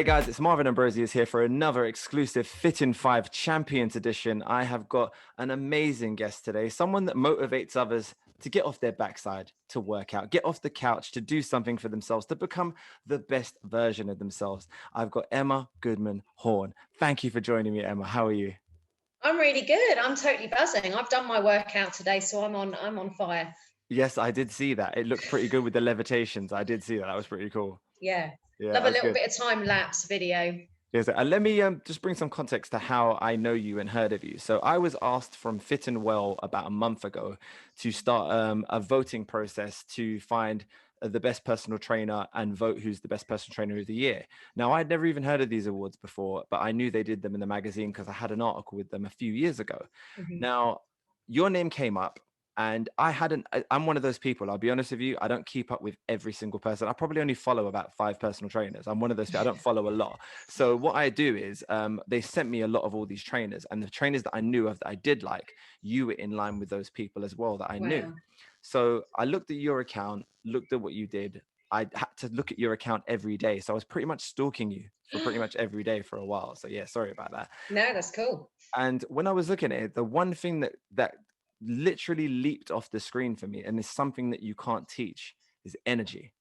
Hey guys, it's Marvin Ambrosius here for another exclusive Fit in 5 Champions Edition. I have got an amazing guest today, someone that motivates others to get off their backside, to work out, get off the couch, to do something for themselves, to become the best version of themselves. I've got Emma Goodman Horn. Thank you for joining me, Emma. How are you? I'm really good. I'm totally buzzing. I've done my workout today, so I'm on fire. Yes, I did see that. It looked pretty good with the levitations. I did see that. That was pretty cool. Yeah. Yeah, Love a that's little good. bit of time lapse video. Yes, and let me just bring some context to how I know you and heard of you. So I was asked from Fit and Well about a month ago to start a voting process to find the best personal trainer and vote who's the best personal trainer of the year. Now, I'd never even heard of these awards before, but I knew they did them in the magazine because I had an article with them a few years ago. Mhm. Now, your name came up. And I'm one of those people, I'll be honest with you, I don't keep up with every single person. I probably only follow about 5 personal trainers. I'm one of those people, I don't follow a lot. So what I do is they sent me a lot of all these trainers, and the trainers that I knew of that I did like, you were in line with those people as well that I knew. Wow. So I looked at your account, looked at what you did. I had to look at your account every day. So I was pretty much stalking you for pretty much every day for a while. So yeah, sorry about that. No, that's cool. And when I was looking at it, the one thing that literally leaped off the screen for me, and it's something that you can't teach, is energy.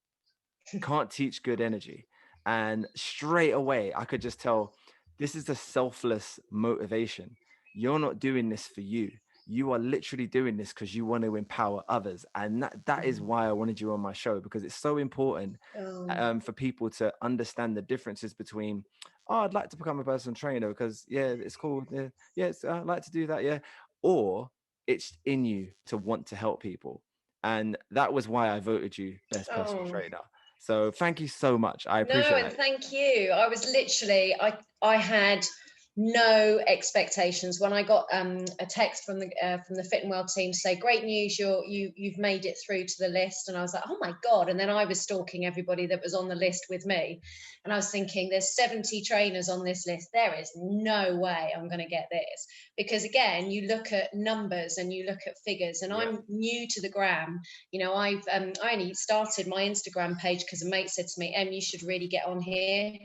Can't teach good energy. And straight away, I could just tell this is a selfless motivation. You're not doing this for you. You are literally doing this because you want to empower others. And that is Mhm. why I wanted you on my show, because it's so important Um, for people to understand the differences between, oh, I'd like to become a personal trainer because, yeah, it's cool. Yeah, I'd like to do that. Yeah. Or it's in you to want to help people. And that was why I voted you best personal oh. trainer. So thank you so much. I No, appreciate and that. thank you. I was literally, I had no expectations when I got a text from the Fit and Well team to say, "Great news, you've made it through to the list." And I was like, "Oh my god!" And then I was stalking everybody that was on the list with me, and I was thinking, "There's 70 trainers on this list. There is no way I'm going to get this." Because again, you look at numbers and you look at figures, and Yeah. I'm new to the gram. I only started my Instagram page because a mate said to me, "Em, you should really get on here."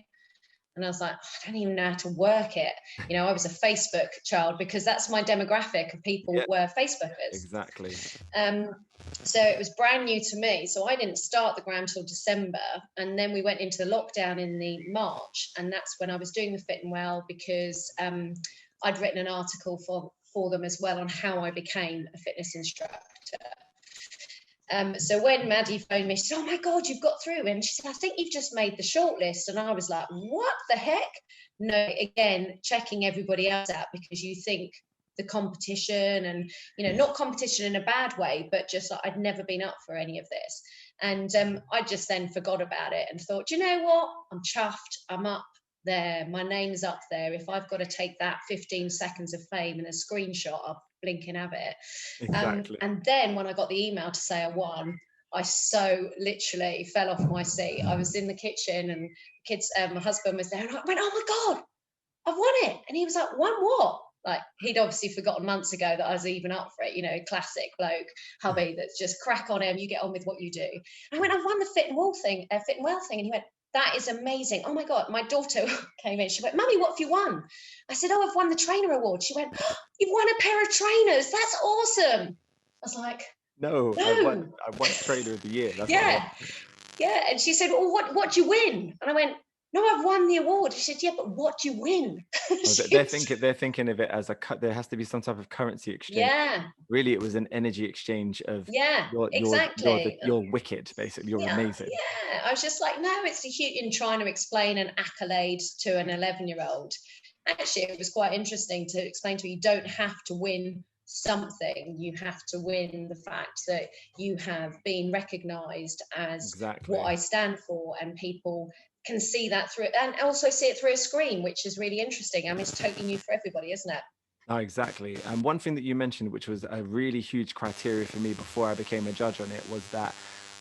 And I was like, I don't even know how to work it. I was a Facebook child because that's my demographic of people Yeah, were Facebookers. exactly. Um, so it was brand new to me. So I didn't start the gram till December. And then we went into the lockdown in the March. And that's when I was doing the Fit and Well because I'd written an article for them as well on how I became a fitness instructor. So when Maddie phoned me, she said, "Oh my God, you've got through." And she said, "I think you've just made the shortlist." And I was like, "What the heck?" No, again, checking everybody else out because you think the competition and, not competition in a bad way, but just like I'd never been up for any of this. And I just then forgot about it and thought, you know what? I'm chuffed. I'm up there. My name's up there. If I've got to take that 15 seconds of fame and a screenshot, I'll blinking have it. Exactly. And then when I got the email to say I won, I so literally fell off my seat. I was in the kitchen and kids, my husband was there, and I went, "Oh my God, I've won it." And he was like, "Won what?" Like he'd obviously forgotten months ago that I was even up for it, classic bloke, hubby that's just crack on him, you get on with what you do. And I went, "I've won the Fit and Well thing, and he went, "That is amazing. Oh my God." My daughter came in, she went, "Mummy, what have you won?" I said, "Oh, I've won the trainer award." She went, "Oh, you've won a pair of trainers. That's awesome." I was like, No, "No." I won trainer of the year. That's what I won. Yeah, yeah. And she said, "Well, what do you win?" And I went, "No, I've won the award." She said, "Yeah, but what do you win?" Oh, She was, they're thinking of it as there has to be some type of currency exchange. yeah, Really, it was an energy exchange of yeah, exactly. you're wicked, basically. You're Yeah, amazing. yeah. I was just like, no, it's a huge in trying to explain an accolade to an 11-year-old. Actually, it was quite interesting to explain to her, you don't have to win something. You have to win the fact that you have been recognized as what Exactly. I stand for, and people can see that through and also see it through a screen, which is really interesting. I mean, it's totally new for everybody, isn't it? No, exactly. And one thing that you mentioned, which was a really huge criteria for me before I became a judge on it, was that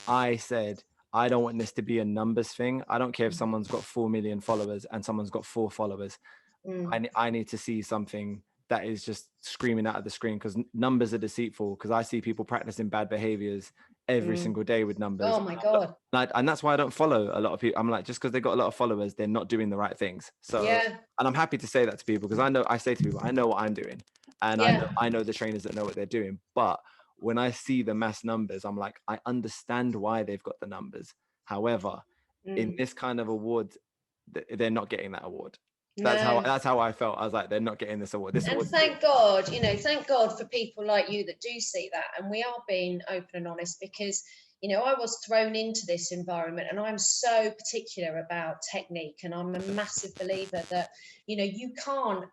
I said, I don't want this to be a numbers thing. I don't care if Mhm. someone's got 4 million followers and someone's got 4 followers. Mm. I need to see something that is just screaming out of the screen, because numbers are deceitful. Because I see people practicing bad behaviors every single day with numbers. Oh my God. And that's why I don't follow a lot of people. I'm like, just because they got a lot of followers, they're not doing the right things. So, Yeah. and I'm happy to say that to people, because I say to people, I know what I'm doing, and Yeah. I know the trainers that know what they're doing. But when I see the mass numbers, I'm like, I understand why they've got the numbers. However, in this kind of award, they're not getting that award. No. That's how I felt. I was like, they're not getting this award. This And award. thank God, thank God for people like you that do see that. And we are being open and honest, because, I was thrown into this environment, and I'm so particular about technique. And I'm a massive believer that, you can't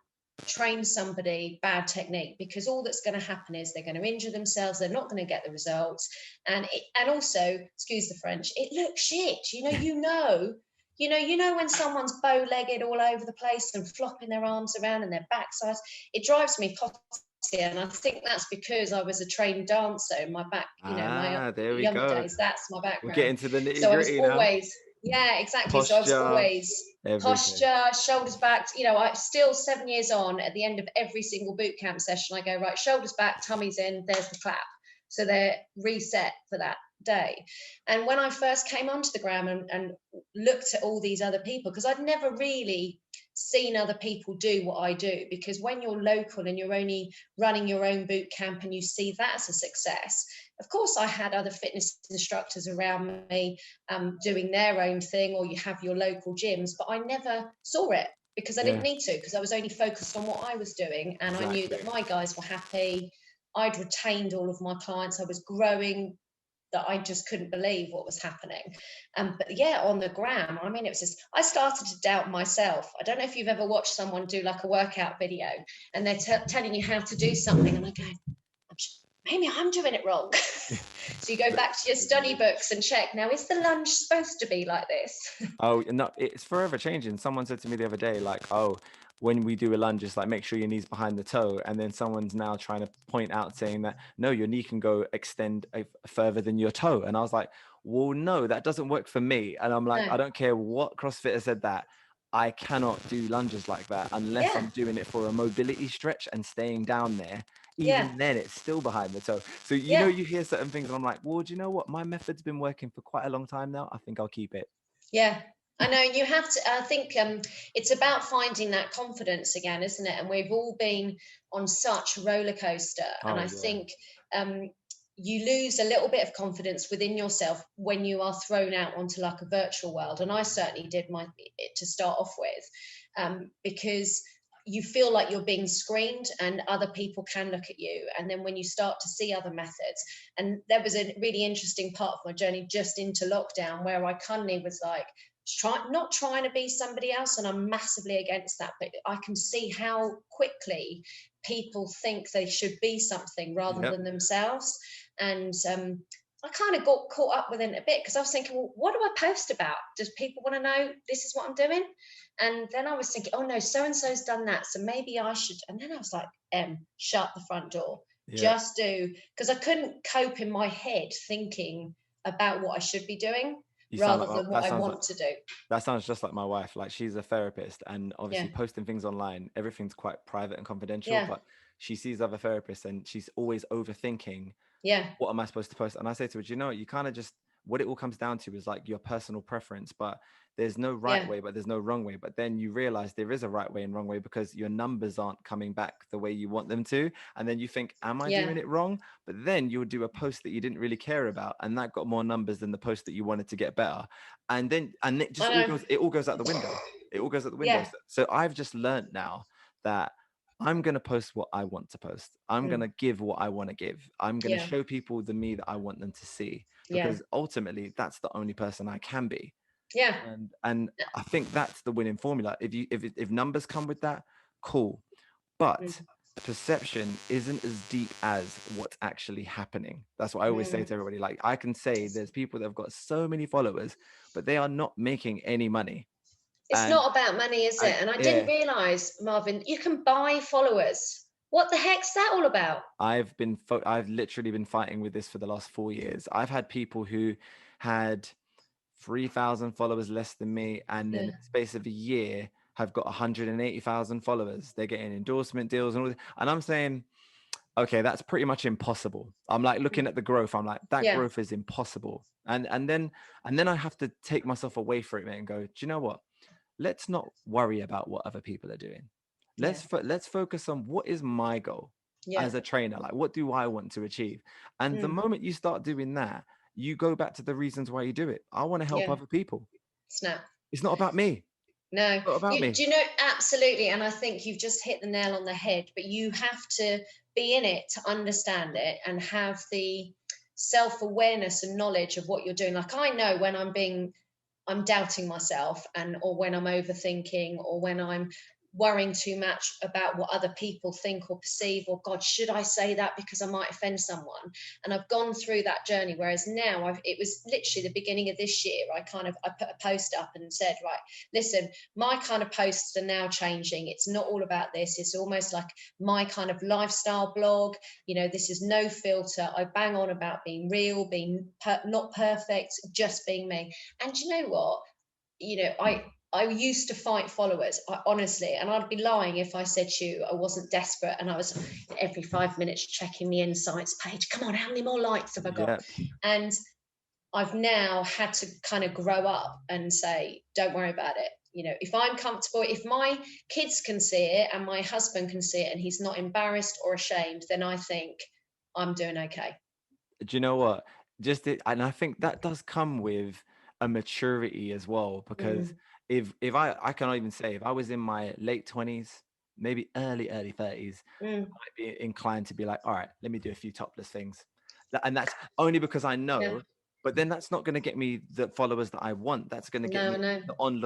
train somebody bad technique, because all that's going to happen is they're going to injure themselves. They're not going to get the results. And also, excuse the French, it looks shit. When someone's bow-legged all over the place and flopping their arms around and their backsides, it drives me potty. And I think that's because I was a trained dancer in my back, my There we younger go. days. That's my We're background. getting to the nitty So I was gritty now. always, yeah, exactly. Posture, so I was always everything. posture, shoulders back. I still 7 years on, at the end of every single boot camp session, I go, right, shoulders back, tummy's in, there's the clap. So they're reset for that day. And when I first came onto the gram and looked at all these other people, because I'd never really seen other people do what I do, because when you're local and you're only running your own boot camp and you see that as a success, of course I had other fitness instructors around me doing their own thing, or you have your local gyms, but I never saw it because I didn't need to, because I was only focused on what I was doing. And I knew that my guys were happy. I'd retained all of my clients. I was growing, that I just couldn't believe what was happening. But yeah, on the gram, it was just, I started to doubt myself. I don't know if you've ever watched someone do like a workout video and they're telling you how to do something, and I go, maybe I'm doing it wrong. So you go back to your study books and check, now, is the lunge supposed to be like this? Oh, no, it's forever changing. Someone said to me the other day, like, oh, when we do a lunge, just like make sure your knee's behind the toe. And then someone's now trying to point out, saying that, no, your knee can go extend further than your toe. And I was like, well, no, that doesn't work for me. And I'm like, No. I don't care what CrossFitter said that. I cannot do lunges like that unless I'm doing it for a mobility stretch and staying down there. Even then, it's still behind the toe. So, you hear certain things and I'm like, well, do you know what? My method's been working for quite a long time now. I think I'll keep it. Yeah, I know. You have to, I think it's about finding that confidence again, isn't it? And we've all been on such a roller coaster. And I think you lose a little bit of confidence within yourself when you are thrown out onto like a virtual world. And I certainly did to start off with, because you feel like you're being screened and other people can look at you. And then when you start to see other methods, and there was a really interesting part of my journey just into lockdown where I cunningly was like, not trying to be somebody else, and I'm massively against that, but I can see how quickly people think they should be something rather than themselves. And I kind of got caught up within it a bit, because I was thinking, well, what do I post about? Does people want to know this is what I'm doing? And then I was thinking, oh no, so-and-so's done that, so maybe I should. And then I was like, shut the front door. Just do, because I couldn't cope in my head thinking about what I should be doing rather than what I want to do. That sounds just like my wife. Like, she's a therapist, and obviously posting things online, everything's quite private and confidential, but she sees other therapists and she's always overthinking, what am I supposed to post? And I say to her, you know, you kind of just, what it all comes down to is like your personal preference, but there's no right way, but there's no wrong way. But then you realize there is a right way and wrong way, because your numbers aren't coming back the way you want them to. And then you think, am I doing it wrong? But then you'll do a post that you didn't really care about, and that got more numbers than the post that you wanted to get better. And then, it just all goes out the window. It all goes out the window. So I've just learned now that I'm going to post what I want to post. I'm going to give what I want to give. I'm going to show people the me that I want them to see, because ultimately that's the only person I can be. And I think that's the winning formula. If numbers come with that, cool. But perception isn't as deep as what's actually happening. That's what I always say to everybody. Like, I can say there's people that have got so many followers, but they are not making any money. It's not about money, is it? And I didn't realize, Marvin, you can buy followers. What the heck's that all about? I've literally been fighting with this for the last 4 years. I've had people who had 3,000 followers less than me, and then in the space of a year have got 180,000 followers. They're getting endorsement deals and all this. And I'm saying, okay, that's pretty much impossible. I'm like looking at the growth. I'm like, that Yeah, growth is impossible. And then I have to take myself away from it and go, do you know what? Let's not worry about what other people are doing. yeah, Let's focus on what is my goal yeah. as a trainer. Like, what do I want to achieve? And the Mm, moment you start doing that, you go back to the reasons why you do it. I want to help yeah. other people. Snap. It's not about me. No, It's not about you me. do you know absolutely, and I think you've just hit the nail on the head. But you have to be in it to understand it and have the self-awareness and knowledge of what you're doing. Like I know when I'm doubting myself, and or when I'm overthinking, or when I'm worrying too much about what other people think or perceive, or God, should I say that because I might offend someone? And I've gone through that journey, whereas now it was literally the beginning of this year, I put a post up and said, right, listen, my kind of posts are now changing. It's not all about this. It's almost like my kind of lifestyle blog. This is no filter. I bang on about being real, being not perfect, just being me. And you know what? I used to fight followers, honestly, and I'd be lying if I said to you I wasn't desperate and I was every 5 minutes checking the insights page. Come on, how many more likes have I got? Yep. And I've now had to kind of grow up and say, don't worry about it. If I'm comfortable, if my kids can see it and my husband can see it and he's not embarrassed or ashamed, then I think I'm doing okay. Do you know what? And I think that does come with a maturity as well, because Mm, if I can even say if I was in my late 20s, maybe early 30s, mm, might be inclined to be like, all right, let me do a few topless things. And that's only because I yeah, know, but then that's not going to get me the followers that I want. That's going to get no, me no,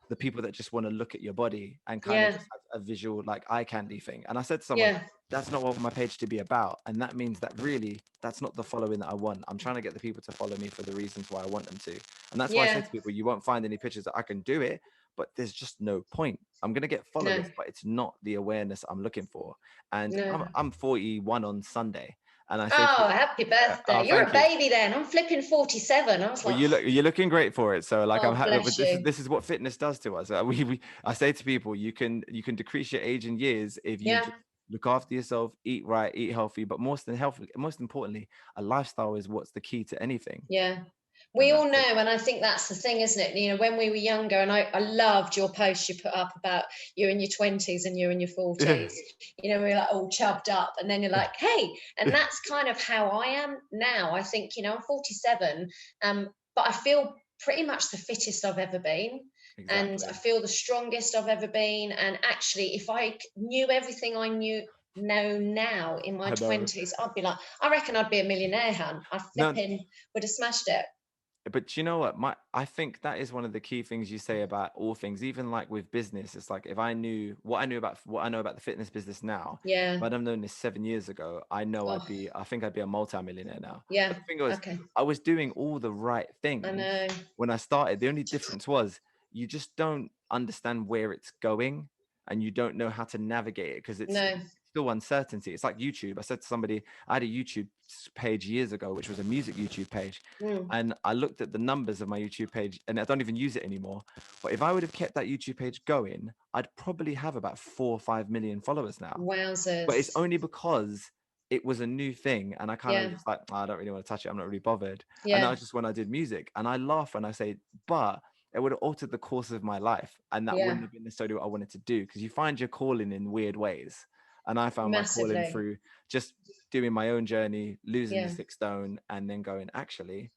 the people that just want to look at your body and kind of yeah, just have a visual like eye candy thing. And I said to someone, yeah, that's not what my page to be about. And that means that really that's not the following that I want. I'm trying to get the people to follow me for the reasons why I want them to. And that's why I say yeah, to people, you won't find any pictures that I can do it, but there's just no point. I'm going to get no, followers, but it's not the awareness I'm looking for. And no. I'm 41 on Sunday. And I say to Oh, people, happy birthday. oh, You're thank a you. baby then. I'm flipping 47. I was Well, like, you're looking great for it. So like I'm oh, happy, but bless you. this is what fitness does to us. I say to people, you can decrease your age and years if you Yeah, just look after yourself, eat right, eat healthy. But most importantly, a lifestyle is what's the key to anything. yeah. We And all that's know, it. and I think that's the thing, isn't it? When we were younger, and I loved your post you put up about you in your 20s and you in your 40s. We were like all chubbed up, and then you're like, hey, and that's kind of how I am now. I think, I'm 47, but I feel pretty much the fittest I've ever been. And I Exactly. feel the strongest I've ever been. And actually, if I knew everything I know now in my I know. 20s, I'd be like, I reckon I'd be a millionaire, hun. I No, flipping would have smashed it. but you know what? I think that is one of the key things you say about all things, even like with business. It's like if I knew what I know about the fitness business now, if Yeah. I'd have known this 7 years ago, Oh, I think I'd be a multi-millionaire now. yeah. But the thing was, Okay. I was doing all the right I things know. when I started. The only difference was you just don't understand where it's going and you don't know how to navigate it because it's No. still uncertainty. It's like YouTube. I said to somebody, I had a YouTube page years ago, which was a music YouTube page. Mm. And I looked at the numbers of my YouTube page and I don't even use it anymore. But if I would have kept that YouTube page going, I'd probably have about 4 or 5 million followers now. But it's Wowzers. only because it was a new thing. And I kind of Yeah. just like, "Oh, I don't really want to touch it. I'm not really bothered." And that Yeah. was just when I did music. And I laugh and I say, but it would have altered the course of my life. And that Yeah. wouldn't have been necessarily what I wanted to do because you find your calling in weird ways. And I found my calling Massively. through just doing my own journey, losing the Yeah. 6 stone, and then going, actually,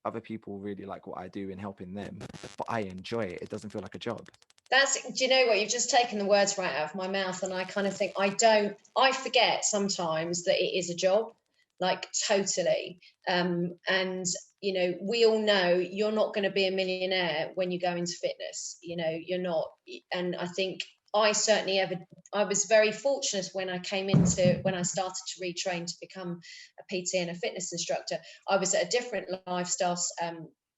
other people really like what I do in helping them, but I enjoy it. It doesn't feel like a job. Do you know what? You've just taken the words right out of my mouth. And I kind of think I forget sometimes that it is a job, like totally. And, we all know you're not going to be a millionaire when you go into fitness. You're not. And I think I was very fortunate when I started to retrain to become a PT and a fitness instructor. I was at a different lifestyle.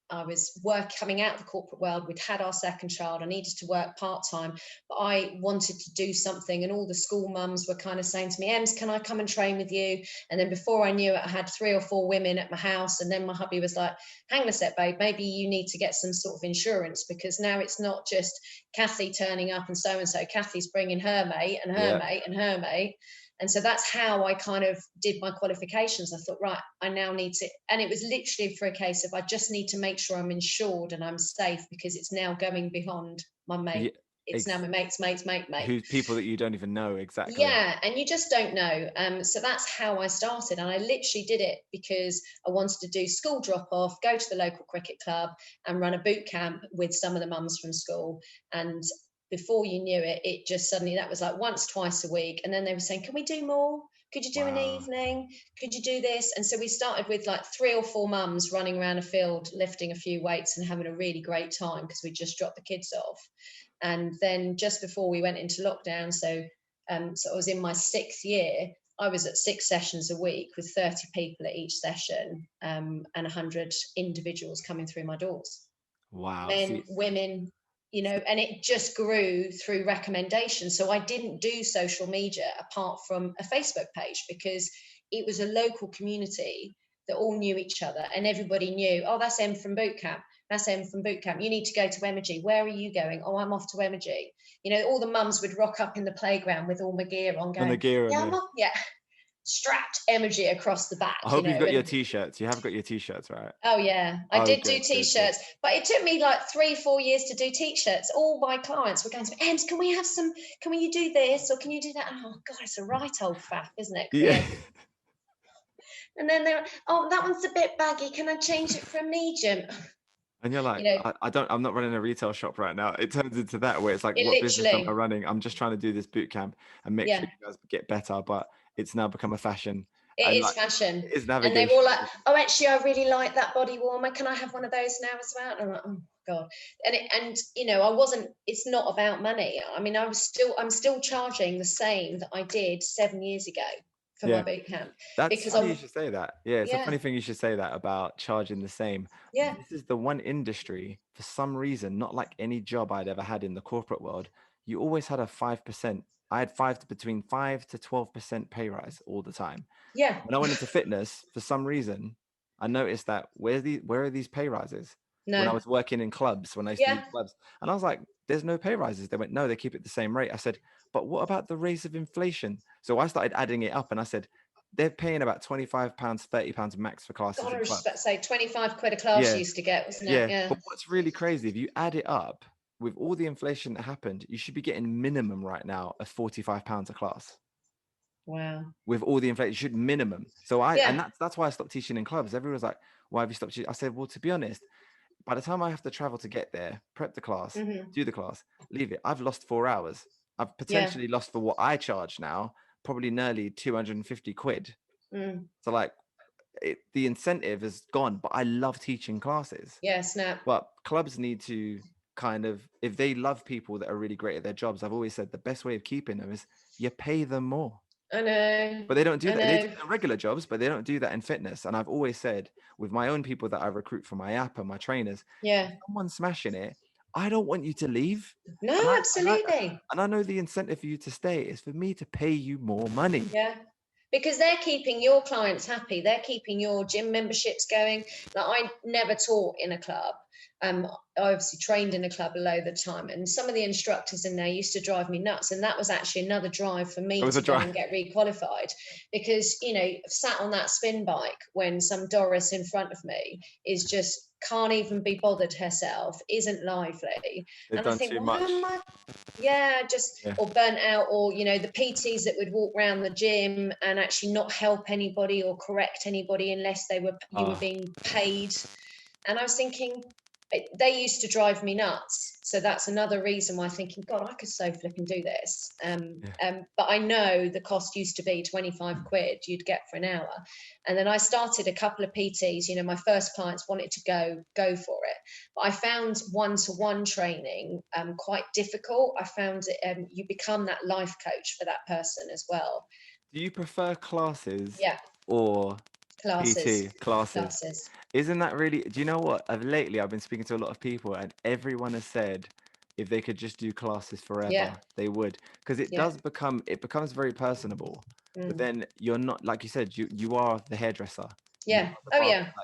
I was coming out of the corporate world. We'd had our second child. I needed to work part-time, but I wanted to do something. And all the school mums were kind of saying to me, Ems, can I come and train with you? And then before I knew it, I had 3 or 4 women at my house. And then my hubby was like, hang on a sec, babe, maybe you need to get some sort of insurance because now it's not just Kathy turning up and so Kathy's bringing her mate and her Yeah. mate and her mate. And so that's how I kind of did my qualifications. I thought, right, I now need to, and it was literally for a case of I just need to make sure I'm insured and I'm safe, because it's now going beyond my mate. Yeah, It's now my mate's mate. who's people that you don't even know exactly. Yeah, and you just don't know. So that's how I started, and I literally did it because I wanted to do school drop off, go to the local cricket club, and run a boot camp with some of the mums from school. And before you knew it, it just suddenly, that was like once, twice a week, and then they were saying, "Can we do more? Could you do an evening? Could you do this?" And so we started with like 3 or 4 mums running around a field, lifting a few weights and having a really great time because we just dropped the kids off. And then just before we went into lockdown, so I was in my 6th year, I was at 6 sessions a week with 30 people at each session, and 100 individuals coming through my doors. Wow. Men, women, you know, and it just grew through recommendations. So I didn't do social media apart from a Facebook page, because it was a local community that all knew each other, and everybody knew, oh, that's Em from boot camp. That's Em from boot camp. You need to go to Emoji. Where are you going? Oh, I'm off to Emoji. You know, all the mums would rock up in the playground with all my gear on, going, yeah, strapped Emoji across the back. I hope you've got your t-shirts. You have got your t-shirts, right? Oh yeah, I did do t-shirts, but it took me like 3-4 years to do t-shirts. All my clients were going to me, Ems, can we have some? Can you do this or can you do that? Oh God, it's a right old faff, isn't it? Yeah. And then they're, oh, that one's a bit baggy. Can I change it for a medium? And you're like, you know, I'm not running a retail shop right now. It turns into that where it's like, what business am I running? I'm just trying to do this boot camp and make sure you guys get better. But it's now become a fashion. It is fashion. It is navigation. And they're all like, oh, actually, I really like that body warmer. Can I have one of those now as well? And I'm like, oh God. And you know, it's not about money. I mean, I'm still charging the same that I did 7 years ago for my boot camp. That's funny you should say that. Yeah, it's a funny thing you should say that about charging the same. Yeah. This is the one industry, for some reason, not like any job I'd ever had in the corporate world, you always had a 5%. I had between 5 to 12% pay rise all the time. Yeah. When I went into fitness, for some reason, I noticed that where are these pay rises? No. When I was working in clubs, when I used to do clubs, and I was like, there's no pay rises. They went, no, they keep it the same rate. I said, but what about the raise of inflation? So I started adding it up and I said, they're paying about £25, £30 max for classes. God, I was about to say 25 quid a class you used to get, wasn't it? Yeah. But what's really crazy, if you add it up with all the inflation that happened, you should be getting minimum right now of £45 a class. Wow. With all the inflation, you should minimum. So and that's why I stopped teaching in clubs. Everyone's like, why have you stopped teaching? I said, well, to be honest, by the time I have to travel to get there, prep the class, do the class, leave it, I've lost 4 hours. I've potentially lost, for what I charge now, probably nearly 250 quid. So like the incentive is gone, but I love teaching classes. Yeah, snap. But clubs need to kind of, if they love people that are really great at their jobs, I've always said the best way of keeping them is you pay them more. I know. But they don't do that. They do their regular jobs, but they don't do that in fitness. And I've always said, with my own people that I recruit for my app and my trainers, if someone's smashing it, I don't want you to leave. No, absolutely. And I know the incentive for you to stay is for me to pay you more money. Yeah. Because they're keeping your clients happy. They're keeping your gym memberships going. Like, I never taught in a club. I obviously trained in a club a load of the time, and some of the instructors in there used to drive me nuts. And that was actually another drive for me to go and get requalified, because, you know, sat on that spin bike when some Doris in front of me is just can't even be bothered herself, isn't lively. They've done too much. Or burnt out, or, you know, the PTs that would walk around the gym and actually not help anybody or correct anybody unless you were being paid. And I was thinking, they used to drive me nuts. So that's another reason why I'm thinking, God, I could so flipping do this. But I know the cost used to be 25 quid you'd get for an hour. And then I started a couple of PTs. You know, my first clients wanted to go for it. But I found one-to-one training quite difficult. I found you become that life coach for that person as well. Do you prefer classes or PT classes? Isn't that really, do you know what? Lately, I've been speaking to a lot of people and everyone has said if they could just do classes forever, they would. Because it becomes very personable. But then you're not, like you said, you are the hairdresser. Yeah.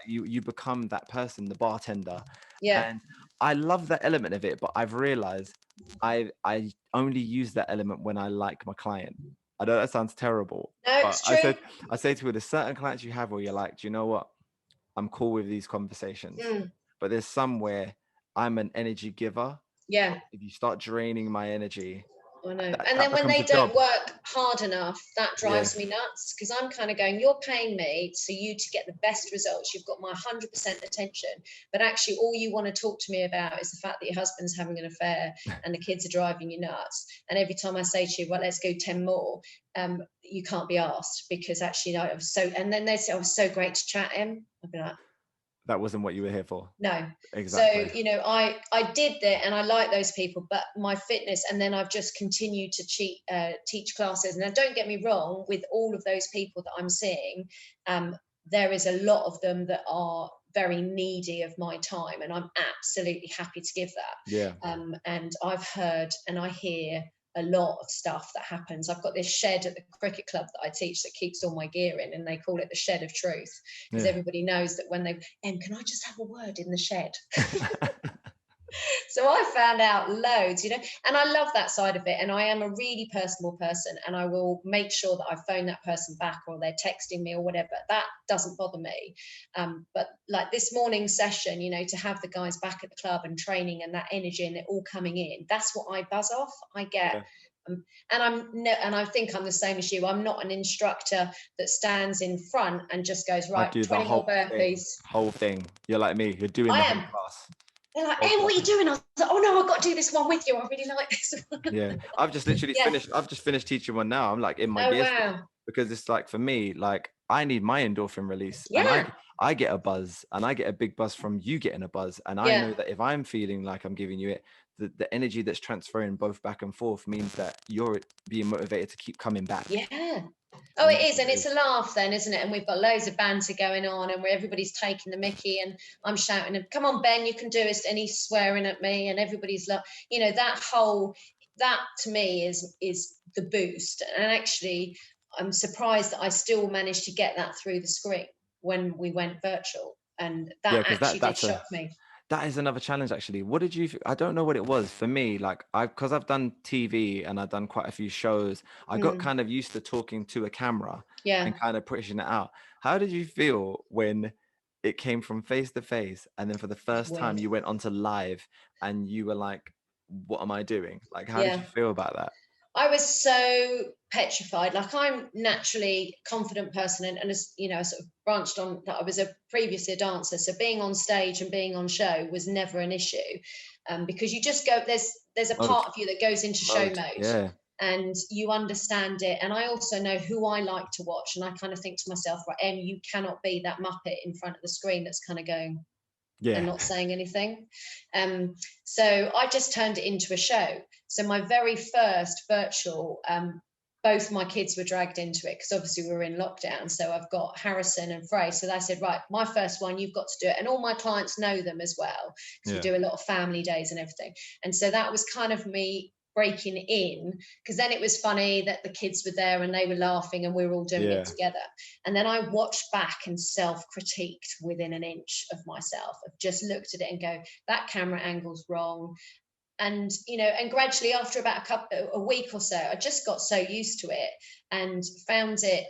You become that person, the bartender. Yeah. And I love that element of it, but I've realized I only use that element when I like my client. I know that sounds terrible, No, but it's true. I say to her, there's certain clients you have where you're like, do you know what? I'm cool with these conversations, but there's some where I'm an energy giver. Yeah. If you start draining my energy, I know. that, And that then when becomes they a job. don't work hard enough, that Yeah. drives me nuts, because I'm kind of going, you're paying me for you to get the best results. You've got my 100% attention. But actually, all you want to talk to me about is the fact that your husband's having an affair and the kids are driving you nuts. And every time I say to you, well, let's go 10 more, you can't be asked, because actually, I was so, and then they say, I was so great to chat him. I'd be like, That wasn't what you were here for. no. Exactly. So, I did that, and I like those people, but my fitness, and then I've just continued to teach classes. Now, don't get me wrong, with all of those people that I'm seeing, there is a lot of them that are very needy of my time, and I'm absolutely happy to give that. Yeah. And I've heard and I hear a lot of stuff that happens. I've got this shed at the cricket club that I teach that keeps all my gear in, and they call it the shed of truth, because everybody knows that when they, can I just have a word in the shed? So I found out loads, and I love that side of it. And I am a really personal person, and I will make sure that I phone that person back, or they're texting me or whatever. That doesn't bother me. But like this morning session, to have the guys back at the club and training and that energy and it all coming in, that's what I buzz off. I get. And I think I'm the same as you. I'm not an instructor that stands in front and just goes, right, I do 20 the more burpees. whole thing. You're like me. You're doing the whole class. They're like, hey, what are you doing? I was like, oh no, I've got to do this one with you. I really like this one. Yeah. I've just literally finished. I've just finished teaching one now. I'm like in my gear still, because it's like, for me, like I need my endorphin release. Yeah. And I get a buzz, and I get a big buzz from you getting a buzz. And I know that if I'm feeling like I'm giving you it, the energy that's transferring both back and forth means that you're being motivated to keep coming back. Yeah. Oh, it is. And it's a laugh then, isn't it? And we've got loads of banter going on, and where everybody's taking the mickey, and I'm shouting, come on, Ben, you can do it. And he's swearing at me, and everybody's like, that to me is the boost. And actually, I'm surprised that I still managed to get that through the screen when we went virtual. And that actually did shock me. That is another challenge, actually. What did you, I don't know what it was for me. Like because I've done TV and I've done quite a few shows, I got kind of used to talking to a camera and kind of pushing it out. How did you feel when it came from face to face, and then for the first time you went onto live and you were like, what am I doing? Like, how did you feel about that? I was so petrified. Like, I'm naturally a confident person, and as I sort of branched on that, I was previously a dancer, so being on stage and being on show was never an issue, because you just go, there's a part of you that goes into show mode, and you understand it. And I also know who I like to watch, and I kind of think to myself, right, Em, you cannot be that muppet in front of the screen that's kind of going and not saying anything. So I just turned it into a show. So my very first virtual, both my kids were dragged into it, because obviously we were in lockdown. So I've got Harrison and Frey. So they said, right, my first one, you've got to do it. And all my clients know them as well, because we do a lot of family days and everything. And so that was kind of me breaking in, because then it was funny that the kids were there and they were laughing and we were all doing it together. And then I watched back and self-critiqued within an inch of myself. I've just looked at it and go, that camera angle's wrong. And and gradually, after about a week or so, I just got so used to it and found it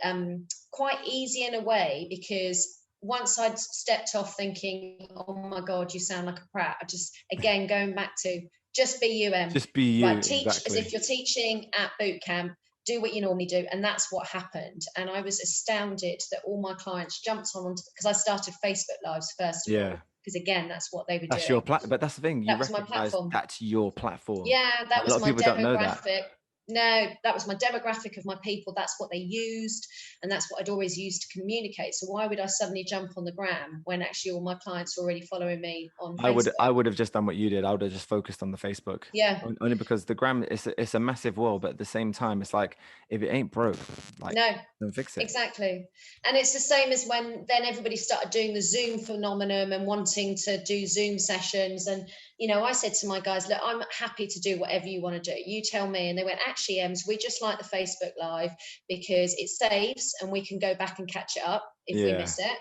quite easy in a way, because once I'd stepped off thinking, oh my God, you sound like a prat, I just, again, going back to just be you, Em. Just be you. Right, teach as if you're teaching at boot camp. Do what you normally do. And that's what happened. And I was astounded that all my clients jumped on, because I started Facebook Lives first of all. Because again, that's what they were doing. That's your platform. But that's the thing. That was my platform. That's your platform. Yeah, that was my demographic. Don't know that. No, that was my demographic of my people. That's what they used, and that's what I'd always used to communicate. So why would I suddenly jump on the gram when actually all my clients were already following me on Facebook? I would have just done what you did. I would have just focused on the Facebook. Yeah. Only because the gram, it's a massive world, but at the same time, it's like, if it ain't broke, like, don't fix it. Exactly. And it's the same as when then everybody started doing the Zoom phenomenon and wanting to do Zoom sessions. And I said to my guys, look, I'm happy to do whatever you want to do. You tell me. And they went, actually, Ems, we just like the Facebook Live because it saves and we can go back and catch it up. if we miss it.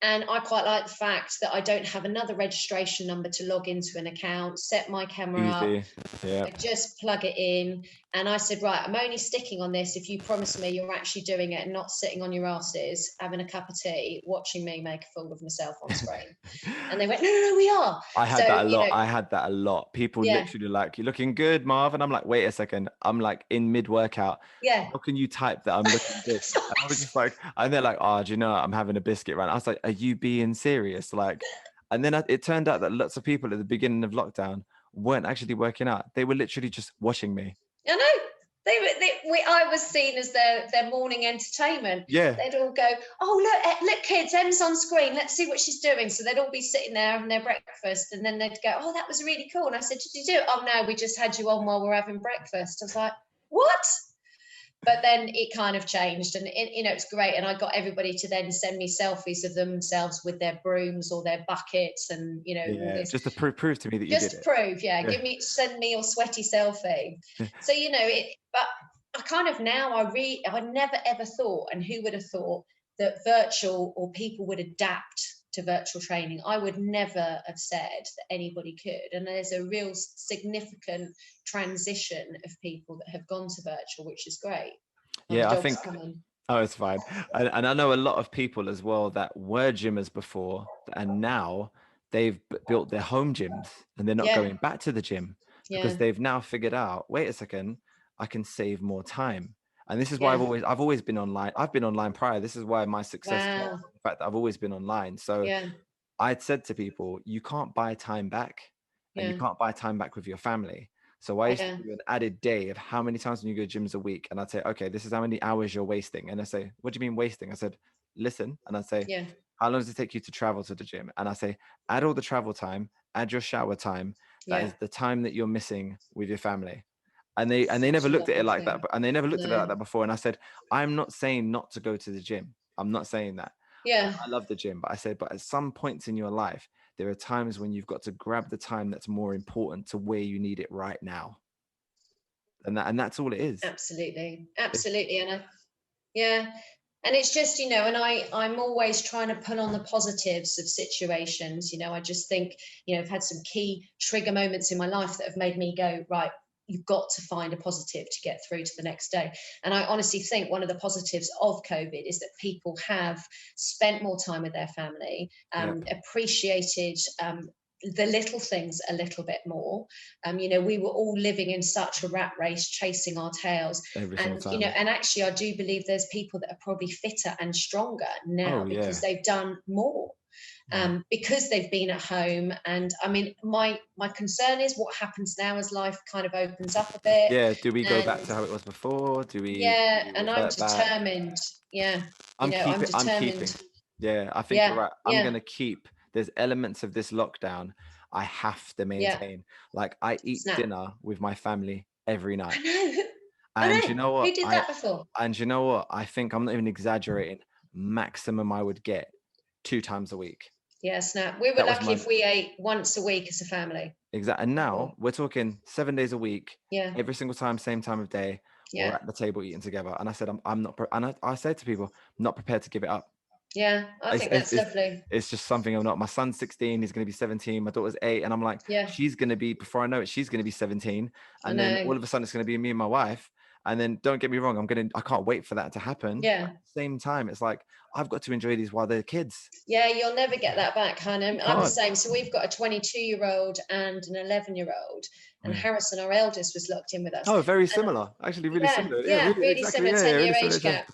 And I quite like the fact that I don't have another registration number to log into an account, set my camera up, I just plug it in. And I said, right, I'm only sticking on this if you promise me you're actually doing it and not sitting on your asses, having a cup of tea, watching me make a fool of myself on screen. And they went, no, we are. I had that a lot. I had that a lot. People literally like, you're looking good, Marv. And I'm like, wait a second. I'm like in mid-workout. How can you type that I'm looking good? And I was just like, and they're like, oh, do you know, I'm having a biscuit right now. I was like, are you being serious? Like, and then it turned out that lots of people at the beginning of lockdown weren't actually working out. They were literally just watching me. I know. I was seen as their morning entertainment. They'd all go, oh, look, kids, Em's on screen. Let's see what she's doing. So they'd all be sitting there having their breakfast, and then they'd go, oh, that was really cool. And I said, did you do it? Oh, no, we just had you on while we're having breakfast. I was like, what? But then it kind of changed, and it's great. And I got everybody to then send me selfies of themselves with their brooms or their buckets, and just to prove to me that you did it. Just to prove, send me your sweaty selfie. So but I kind of now I never ever thought, and who would have thought that virtual or people would adapt to virtual training? I would never have said that anybody could. And there's a real significant transition of people that have gone to virtual, which is great. I think it's fine. And I know a lot of people as well that were gymmers before, and now they've built their home gyms and they're not going back to the gym because they've now figured out, wait a second, I can save more time. And this is why I've always been online. I've been online prior. This is why my success came from the fact that I've always been online. So I'd said to people, you can't buy time back, and you can't buy time back with your family. So I used to do an added day of how many times when you go to gyms a week. And I'd say, okay, this is how many hours you're wasting. And I say, what do you mean wasting? I said, listen. And I'd say, how long does it take you to travel to the gym? And I say, add all the travel time, add your shower time. That is the time that you're missing with your family. And they never looked at it like that, and they never looked at it like that before. And I said, I'm not saying not to go to the gym. I'm not saying that. I love the gym, but I said, but at some points in your life, there are times when you've got to grab the time that's more important to where you need it right now. And that's all it is. Absolutely. And and it's just, and I'm always trying to pull on the positives of situations. I just think, I've had some key trigger moments in my life that have made me go, right, you've got to find a positive to get through to the next day. And I honestly think one of the positives of COVID is that people have spent more time with their family, appreciated the little things a little bit more. We were all living in such a rat race, chasing our tails. And actually I do believe there's people that are probably fitter and stronger now because they've done more. Because they've been at home. And I mean, my concern is what happens now as life kind of opens up a bit. Do we go back to how it was before? Do we and I'm determined. I'm keeping. I think you're right. I'm gonna keep. There's elements of this lockdown I have to maintain. Like I eat dinner with my family every night. I know. And you know what? Who did that before? And you know what? I think I'm not even exaggerating. Maximum I would get 2 times a week. Snap. We were lucky if we ate once a week as a family. Exactly. And now we're talking 7 days a week. Every single time, same time of day. We're at the table eating together. And I said, I'm not. And I said to people, I'm not prepared to give it up. I think that's lovely. It's just something I'm not. My son's 16. He's going to be 17. My daughter's 8. And I'm like, she's going to be, before I know it, she's going to be 17. And then all of a sudden it's going to be me and my wife. And then don't get me wrong, I can't wait for that to happen. At the same time, it's like, I've got to enjoy these while they're kids. You'll never get that back, Hannah. I'm the same. So we've got a 22-year-old and an 11-year-old. And Harrison, our eldest, was locked in with us. Oh, very similar. Actually, really similar. Really similar, 10-year age gap.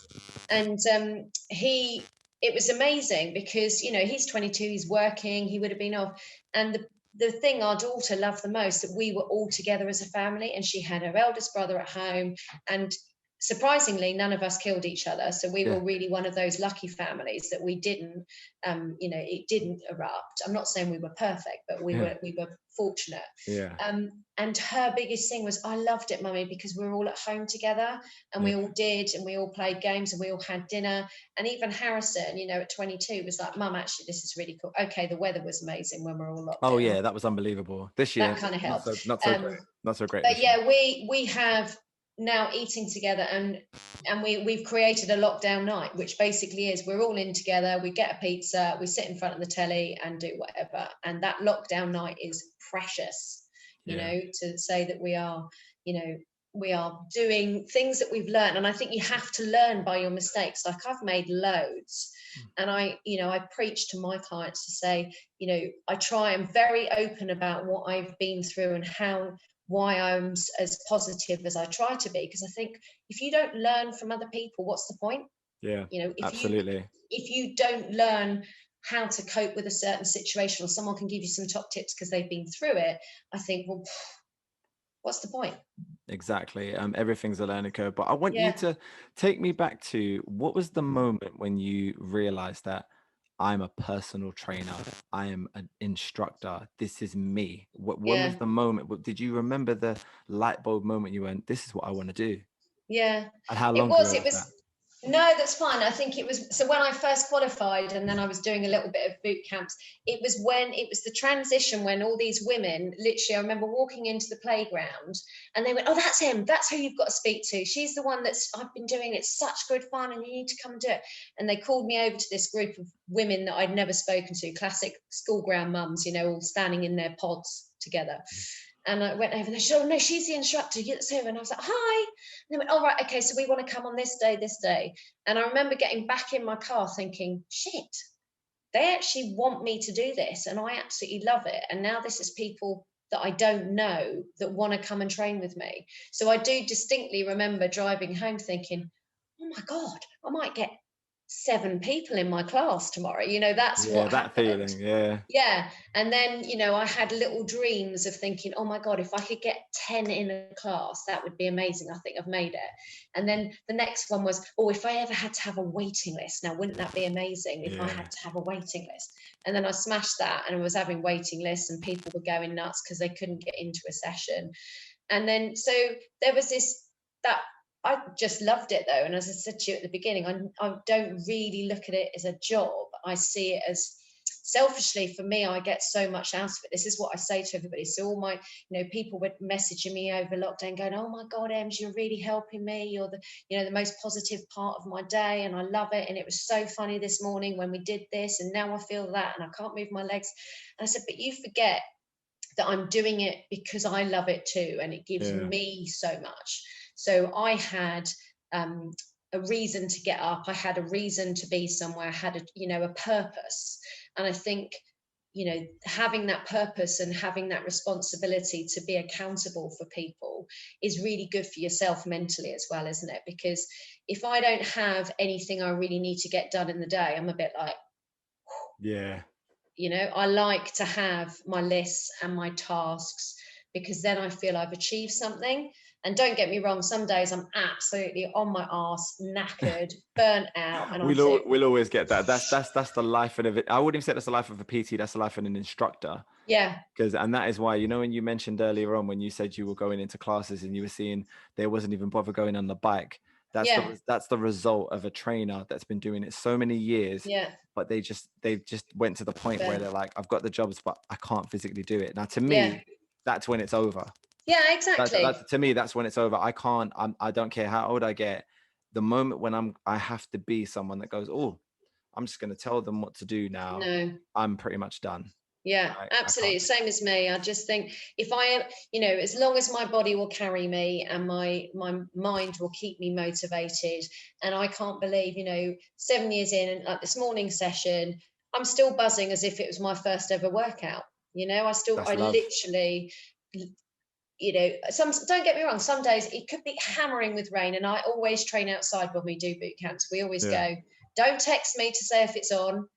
And it was amazing because, he's 22, he's working, he would have been off. And the thing our daughter loved the most, that we were all together as a family, and she had her eldest brother at home, and surprisingly none of us killed each other, so we were really one of those lucky families that we didn't it didn't erupt. I'm not saying we were perfect, but we were fortunate. And her biggest thing was, I loved it, Mummy, because we were all at home together, and we all played games, and we all had dinner. And even Harrison, at 22, was like, Mum, actually this is really cool. Okay, the weather was amazing when we're all locked down. That was unbelievable this year. That kind of helped. Not so great. But we have now eating together, and we've created a lockdown night, which basically is we're all in together, we get a pizza, we sit in front of the telly and do whatever, and that lockdown night is precious, you Yeah. know, to say that we are, you know, we are doing things that we've learned. And I think you have to learn by your mistakes. Like, I've made loads, and I, you know, I preach to my clients to say, you know, I'm very open about what I've been through and why I'm as positive as I try to be, because I think if you don't learn from other people, what's the point? Yeah, You know, absolutely. if you don't learn how to cope with a certain situation, or someone can give you some top tips because they've been through it, I think, well, what's the point? Exactly. Everything's a learning curve. But I want you Yeah, to take me back to, what was the moment when you realized that I'm a personal trainer, I am an instructor, this is me? When was yeah, the moment? Did you remember the light bulb moment you went, this is what I want to do? yeah. And how It long was, ago it was was that? No, that's fine. I think it was, so when I first qualified, and then I was doing a little bit of boot camps, it was the transition when all these women, literally, I remember walking into the playground and they went, oh, that's him. That's who you've got to speak to. She's the one I've been doing. It's such good fun and you need to come and do it. And they called me over to this group of women that I'd never spoken to, classic school ground mums, you know, all standing in their pods together. And I went over and they said, oh, no, she's the instructor. That's her. And I was like, hi. And they went, oh, right, okay, so we want to come on this day, this day. And I remember getting back in my car thinking, shit, they actually want me to do this. And I absolutely love it. And now this is people that I don't know that want to come and train with me. So I do distinctly remember driving home thinking, oh my God, I might get 7 people in my class tomorrow. You know, that's Yeah, what that happened. feeling. Yeah. Yeah. And then, you know, I had little dreams of thinking, oh my God, if I could get 10 in a class, that would be amazing. I think I've made it. And then the next one was, oh, if I ever had to have a waiting list, now wouldn't that be amazing if I Yeah. had to have a waiting list? And then I smashed that and I was having waiting lists and people were going nuts because they couldn't get into a session. And then, so there was that I just loved it though. And as I said to you at the beginning, I don't really look at it as a job. I see it as, selfishly for me, I get so much out of it. This is what I say to everybody. So all my, you know, people were messaging me over lockdown going, oh my God, Ems, you're really helping me. You're the, you know, the most positive part of my day. And I love it. And it was so funny this morning when we did this. And now I feel that, and I can't move my legs. And I said, but you forget that I'm doing it because I love it too. And it gives Yeah. me so much. So I had a reason to get up. I had a reason to be somewhere. I had a purpose. And I think, you know, having that purpose and having that responsibility to be accountable for people is really good for yourself mentally as well, isn't it? Because if I don't have anything I really need to get done in the day, I'm a bit like, Yeah. you know, I like to have my lists and my tasks because then I feel I've achieved something. And don't get me wrong, some days I'm absolutely on my arse, knackered, burnt out, and I think, We'll always get that. That's the life of it. I wouldn't even say that's the life of a PT. That's the life of an instructor. yeah, And that is why, you know, when you mentioned earlier on when you said you were going into classes and you were seeing they wasn't even bother going on the bike. yeah, That's the result of a trainer that's been doing it so many years, yeah, but they've just went to the point where burnt, they're like, I've got the jobs, but I can't physically do it. Now, to yeah, me, that's when it's over. yeah, exactly. That's to me, that's when it's over. I don't care how old I get. The moment when I have to be someone that goes, oh, I'm just going to tell them what to do now. No. I'm pretty much done. Yeah, I can't. absolutely. Same as me. I just think if I, you know, as long as my body will carry me and my mind will keep me motivated, and I can't believe, you know, 7 years in, and like this morning session, I'm still buzzing as if it was my first ever workout. You know, That's I love. literally, you know, don't get me wrong, some days it could be hammering with rain, and I always train outside when we do boot camps. We always Yeah. go, don't text me to say if it's on,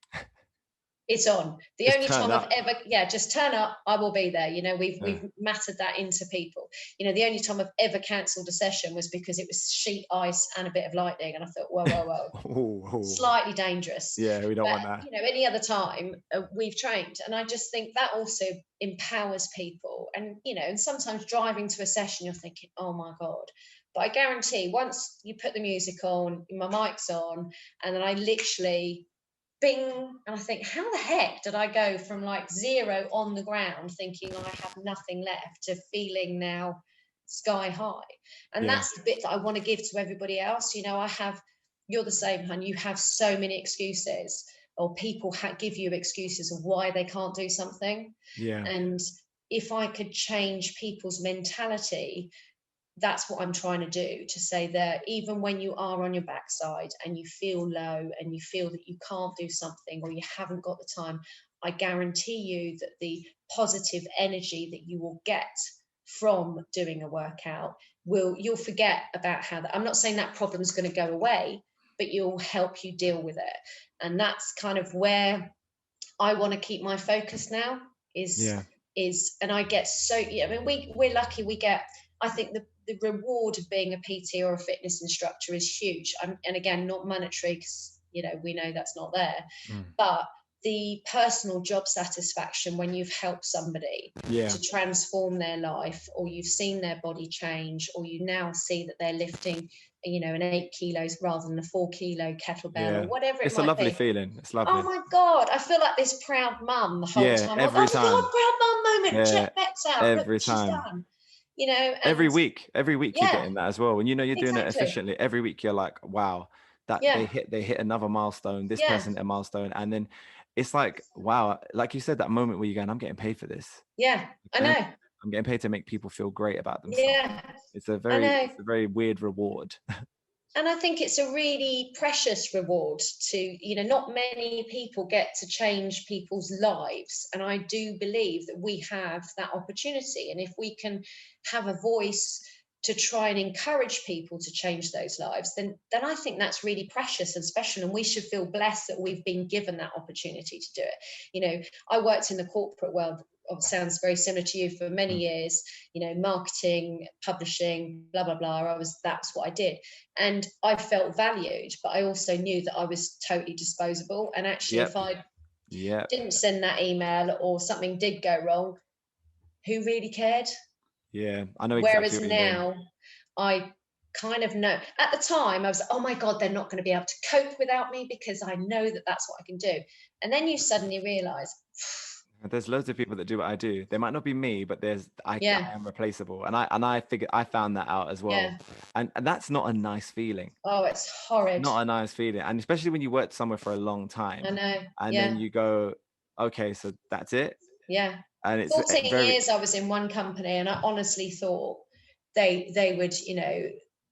it's on. The Just only turn time I've up. ever, yeah, just turn up, I will be there. You know, Yeah. we've mattered that into people. You know, the only time I've ever cancelled a session was because it was sheet ice and a bit of lightning, and I thought, whoa, whoa, whoa, Oh, oh. slightly dangerous. Yeah, we don't But want that. you know, any other time we've trained, and I just think that also empowers people. And you know, and sometimes driving to a session, you're thinking, oh my God. But I guarantee once you put the music on, my mic's on, and then I literally bing, and I think, how the heck did I go from like zero on the ground thinking I have nothing left to feeling now sky high. And that's the bit that I want to give to everybody else. You know, you're the same, hun. You have so many excuses, or people give you excuses of why they can't do something. And if I could change people's mentality, that's what I'm trying to do, to say that even when you are on your backside and you feel low and you feel that you can't do something or you haven't got the time, I guarantee you that the positive energy that you will get from doing a workout you'll forget about I'm not saying that problem's going to go away, but you'll help you deal with it. And that's kind of where I want to keep my focus now and I get I mean, we're lucky we get, I think the reward of being a PT or a fitness instructor is huge. And again, not monetary, because, you know, we know that's not there, but the personal job satisfaction when you've helped somebody to transform their life, or you've seen their body change, or you now see that they're lifting, you know, an 8 kilos rather than a 4 kilo kettlebell or whatever it's a lovely feeling. It's lovely. Oh my God, I feel like this proud mum the whole time. Every time. God, proud mum moment. Check Bex out. Every Look, time. she's done. You know, every week you're getting that as well. When you know you're doing it efficiently, every week you're like, wow, that they hit another milestone. This person hit a milestone, and then it's like, wow, like you said, that moment where you're going, I'm getting paid for this. Yeah, I know. I'm getting paid to make people feel great about themselves. Yeah, it's a very weird reward. And I think it's a really precious reward to, you know, not many people get to change people's lives. And I do believe that we have that opportunity. And if we can have a voice to try and encourage people to change those lives, then I think that's really precious and special. And we should feel blessed that we've been given that opportunity to do it. You know, I worked in the corporate world, sounds very similar to you, for many years, you know, marketing, publishing, blah, blah, blah. That's what I did. And I felt valued, but I also knew that I was totally disposable. And actually, if I didn't send that email or something did go wrong, who really cared? Yeah, I know exactly. Whereas now, I kind of know. At the time, I was, oh my God, they're not going to be able to cope without me because I know that that's what I can do. And then you suddenly realise, there's loads of people that do what I do. They might not be me, but I am replaceable. And I found that out as well. Yeah. And that's not a nice feeling. Oh, it's horrid. Not a nice feeling. And especially when you work somewhere for a long time. I know. And then you go, okay, so that's it. Yeah. And it's 14 years I was in one company, and I honestly thought they would, you know,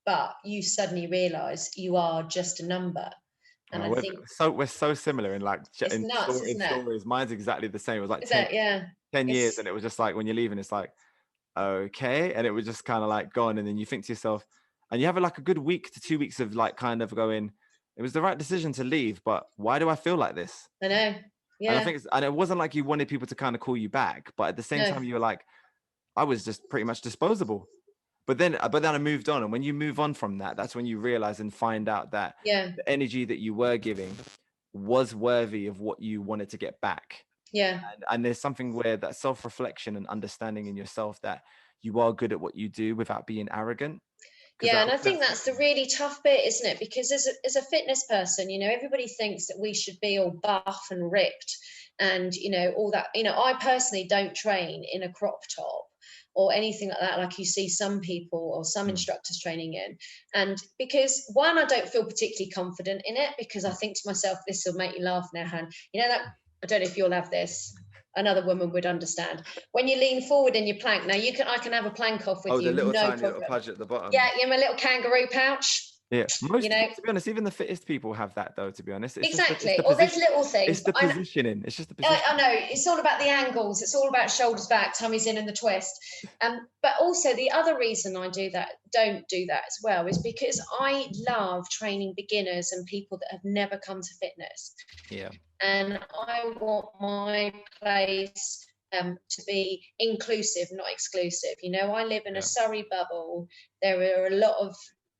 but you suddenly realise you are just a number. And I think we're so similar in like in stories. Mine's exactly the same. It was like 10 years, and it was just like when you're leaving, it's like, okay, and it was just kind of like gone. And then you think to yourself, and you have like a good week to 2 weeks of like kind of going, it was the right decision to leave, but why do I feel like this? I know. Yeah. And I think and it wasn't like you wanted people to kind of call you back, but at the same time you were like, I was just pretty much disposable. But then I moved on. And when you move on from that, that's when you realize and find out that the energy that you were giving was worthy of what you wanted to get back. Yeah. And there's something where that self-reflection and understanding in yourself that you are good at what you do without being arrogant. Yeah, and I think that's the really tough bit, isn't it? Because as a fitness person, you know, everybody thinks that we should be all buff and ripped and, you know, all that. You know, I personally don't train in a crop top or anything like that, like you see some people or some instructors training in. And because, one, I don't feel particularly confident in it, because I think to myself, this will make you laugh now, Han. You know that, I don't know if you'll have this, another woman would understand. When you lean forward in your plank, now I can have a plank off with you, the little no tiny problem. Little pudge at the bottom. Yeah, you have a little kangaroo pouch. Yeah, most, to be honest, even the fittest people have that, though, to be honest. It's exactly. Or there's little things. It's the positioning. It's just the positioning. I know. It's all about the angles. It's all about shoulders back, tummies in, and the twist. But also the other reason I don't do that as well, is because I love training beginners and people that have never come to fitness. Yeah. And I want my place to be inclusive, not exclusive. You know, I live in a Surrey bubble.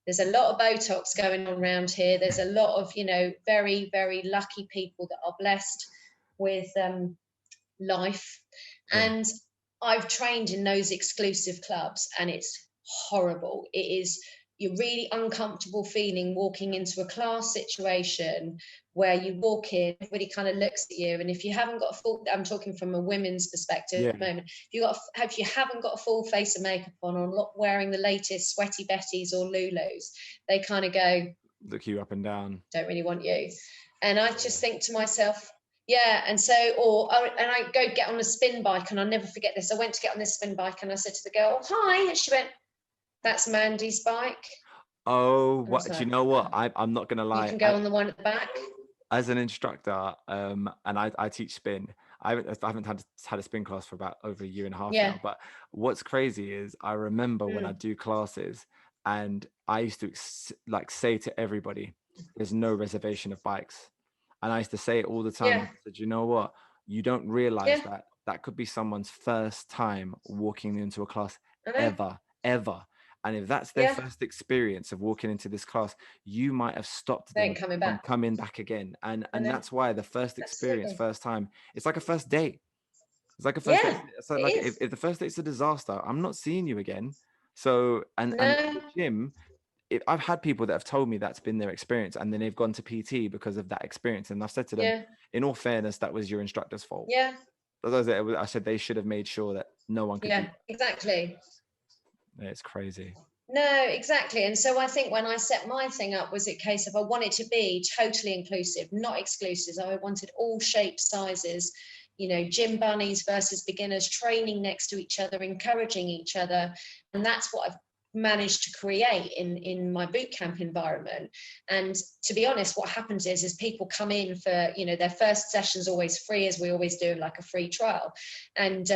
There's a lot of Botox going on around here. There's a lot of, you know, very, very lucky people that are blessed with life. And I've trained in those exclusive clubs, and it's horrible. It is you're really uncomfortable feeling walking into a class situation where you walk in, everybody kind of looks at you, and if you haven't got a full, I'm talking from a women's perspective at the moment, if you haven't got a full face of makeup on, or not wearing the latest sweaty Bettys or Lulus, they kind of go, look you up and down, don't really want you. And I just think to myself, yeah. And so, and I go get on a spin bike, and I'll never forget this. I went to get on this spin bike, and I said to the girl, hi, and she went, that's Mandy's bike. Oh, what, do you know what? I'm not gonna lie. You can go on the one at the back. As an instructor, and I teach spin. I haven't had a spin class for about over a year and a half now. But what's crazy is I remember when I do classes, and I used to say to everybody, there's no reservation of bikes. And I used to say it all the time. I said, you know what? You don't realize that could be someone's first time walking into a class ever. And if that's their first experience of walking into this class, you might have stopped them from coming back again. And that's why the first experience, first time, it's like a first date. It's like a first date. So like if the first date's a disaster, I'm not seeing you again. So, and the gym, I've had people that have told me that's been their experience, and then they've gone to PT because of that experience. And I've said to them, in all fairness, that was your instructor's fault. I said they should have made sure that no one could do that. Exactly. It's crazy. No, exactly. And so I think when I set my thing up, was a case of I wanted to be totally inclusive, not exclusive. I wanted all shapes, sizes, gym bunnies versus beginners, training next to each other, encouraging each other. And that's what I've managed to create in my boot camp environment. And to be honest, what happens is people come in for, their first session's always free, as we always do, like a free trial. And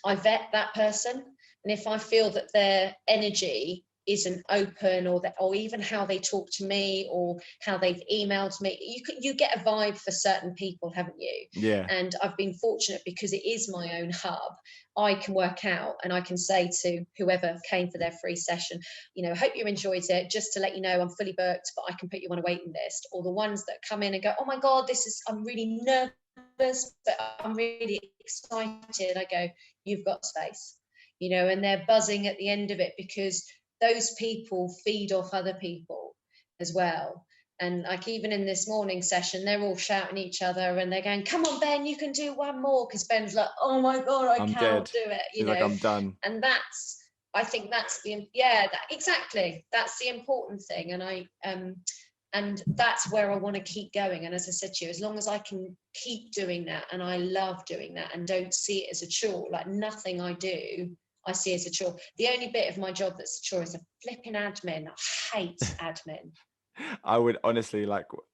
I vet that person. And if I feel that their energy isn't open, or even how they talk to me, or how they've emailed me, you get a vibe for certain people, haven't you? Yeah. And I've been fortunate because it is my own hub. I can work out, and I can say to whoever came for their free session, hope you enjoyed it. Just to let you know, I'm fully booked, but I can put you on a waiting list. Or the ones that come in and go, oh my God, I'm really nervous, but I'm really excited. I go, you've got space. And they're buzzing at the end of it, because those people feed off other people as well. And like even in this morning session, they're all shouting at each other, and they're going, come on, Ben, you can do one more. Because Ben's like, oh my God, I can't do it. He's like, I'm done. And I think that's exactly. That's the important thing. And that's where I want to keep going. And as I said to you, as long as I can keep doing that, and I love doing that, and don't see it as a chore, like nothing I do I see as a chore. The only bit of my job that's a chore is a flipping admin. I hate admin. I would honestly,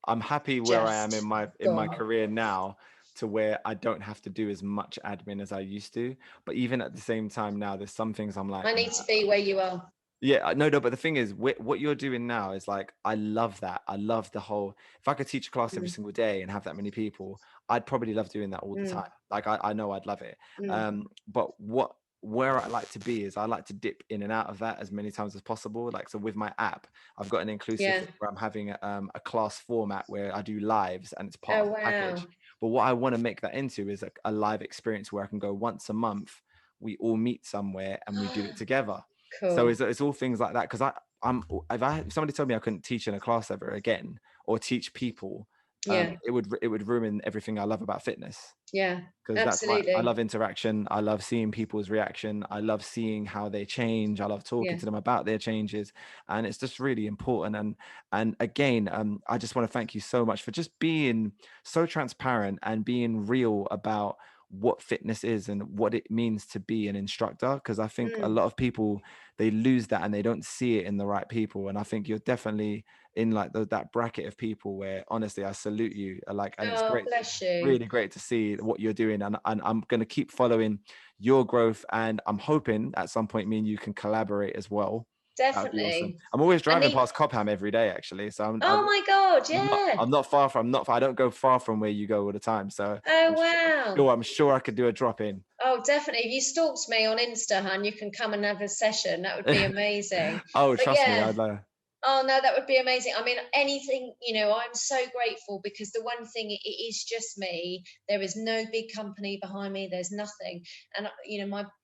I'm happy where I am in my career now, to where I don't have to do as much admin as I used to. But even at the same time now, there's some things I'm like, I need to be where you are. Yeah, no, but the thing is, what you're doing now is I love that. I love the whole, if I could teach a class every single day and have that many people, I'd probably love doing that all the time. I know I'd love it. But where I like to be is I like to dip in and out of that as many times as possible. So with my app, I've got an inclusive where I'm having a class format where I do lives, and it's part of the package. But what I want to make that into is a live experience where I can go once a month. We all meet somewhere and we do it together. Cool. So it's all things like that. Because if somebody told me I couldn't teach in a class ever again, or teach people, it would ruin everything I love about fitness. Yeah, because that's I love interaction. I love seeing people's reaction. I love seeing how they change. I love talking to them about their changes, and it's just really important. And again, I just want to thank you so much for just being so transparent and being real about what fitness is and what it means to be an instructor, because I think a lot of people, they lose that and they don't see it in the right people. And I think you're definitely in that bracket of people where honestly I salute you, and it's great, bless you. Really great to see what you're doing, and I'm going to keep following your growth, and I'm hoping at some point me and you can collaborate as well. Definitely. Awesome. I'm always driving past Cobham every day, actually. So my God, yeah. I'm not far from. I don't go far from where you go all the time. So. I'm sure I could do a drop in. Oh, definitely. If you stalked me on Insta, hun, you can come and have a session. That would be amazing. Trust me, I'd love. Oh no, that would be amazing. I mean, anything, I'm so grateful because the one thing, it is just me. There is no big company behind me. There's nothing. And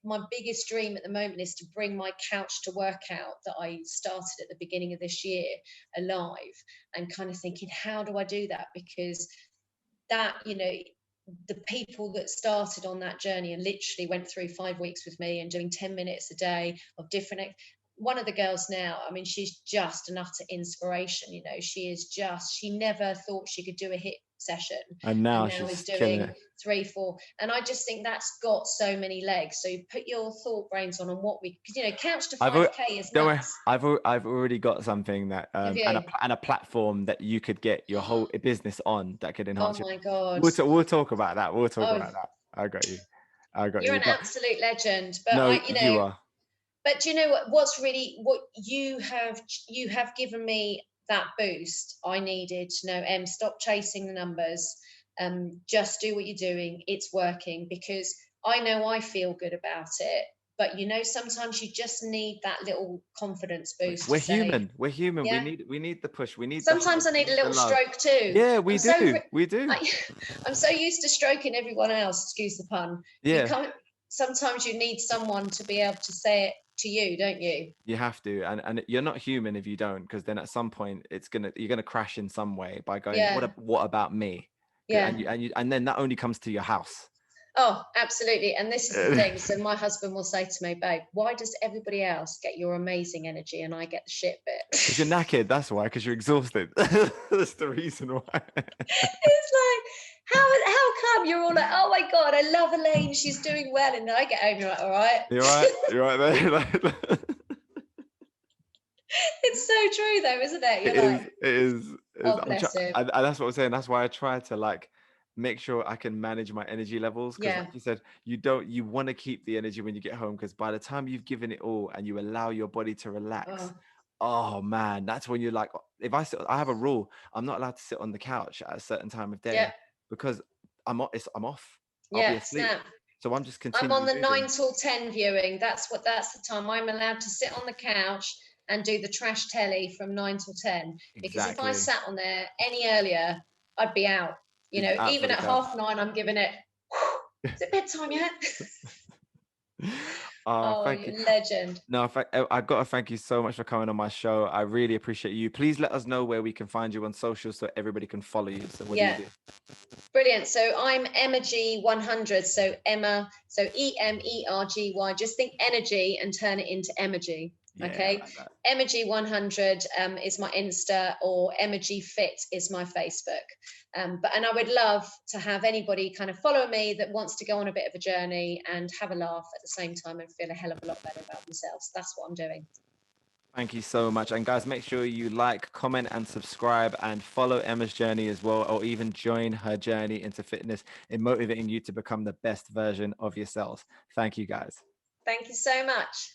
my biggest dream at the moment is to bring my couch to workout that I started at the beginning of this year alive, and kind of thinking, how do I do that? Because that, the people that started on that journey and literally went through 5 weeks with me and doing 10 minutes a day of different, one of the girls now, I mean, she's just an utter inspiration. She never thought she could do a hit session, And now and now is she's killing doing it. 3 4, and I just think that's got so many legs. So you put your thought brains on what we, because couch to I've 5K is don't worry, nuts. I've already got something that Have and you? a platform that you could get your whole business on that could Oh enhance your. my God. We'll talk about that. We'll talk Oh, about that. I got you. I got you're you. an But absolute legend. But no, you are. but do you know what you have given me that boost I needed to know, stop chasing the numbers, just do what you're doing, it's working, because I know I feel good about it, but sometimes you just need that little confidence boost to We're say, human. We're human. yeah. We need the push. We need the Sometimes hug. I We need a need the little love. stroke too. Yeah, I'm we so do. We do. I'm so used to stroking everyone else, excuse the pun. You Yeah, can't. Sometimes you need someone to be able to say it to you, don't you? you have to. And you're not human if you don't, because then at some point you're gonna crash in some way by going, Yeah, what about me? yeah. And then that only comes to your house. Oh, absolutely. And this is the thing. So my husband will say to me, babe, why does everybody else get your amazing energy and I get the shit Because you're bit? knackered, that's why, because you're exhausted. That's the reason why. It's like, how come you're all like, oh my God, I love Elaine, she's doing well. And then I get home, you're like, all right. You're right there. It's so true though, isn't it? It You're is, like, it is, oh, bless him. that's what I'm saying. That's why I try to like make sure I can manage my energy levels. Because Yeah. like you said, you want to keep the energy when you get home, because by the time you've given it all and you allow your body to relax, Oh, oh man, that's when you're like, if I have a rule, I'm not allowed to sit on the couch at a certain time of yeah. day because I'm off. I'll be Yeah. asleep. Snap. So I'm just I'm on continually the moving. 9 till 10 viewing. That's the time I'm allowed to sit on the couch and do the trash telly from 9 till 10. Because if I Exactly. sat on there any earlier, I'd be out. Out for Even the at count. 9:30, I'm giving it. Is it bedtime yet? Oh, Thank you. you legend. No, I got to thank you so much for coming on my show. I really appreciate you. Please let us know where we can find you on social so everybody can follow you. So what do you Yeah. do? Brilliant. So I'm Emma G100. So Emma, so EMERGY. Just think energy and turn it into emoji. Yeah, I Okay. like that. Emma G100 is my Insta, or Emma G Fit is my Facebook. And I would love to have anybody kind of follow me that wants to go on a bit of a journey and have a laugh at the same time and feel a hell of a lot better about themselves. That's what I'm doing. Thank you so much. And guys, make sure you like, comment, and subscribe and follow Emma's journey as well, or even join her journey into fitness in motivating you to become the best version of yourselves. Thank you, guys. Thank you so much.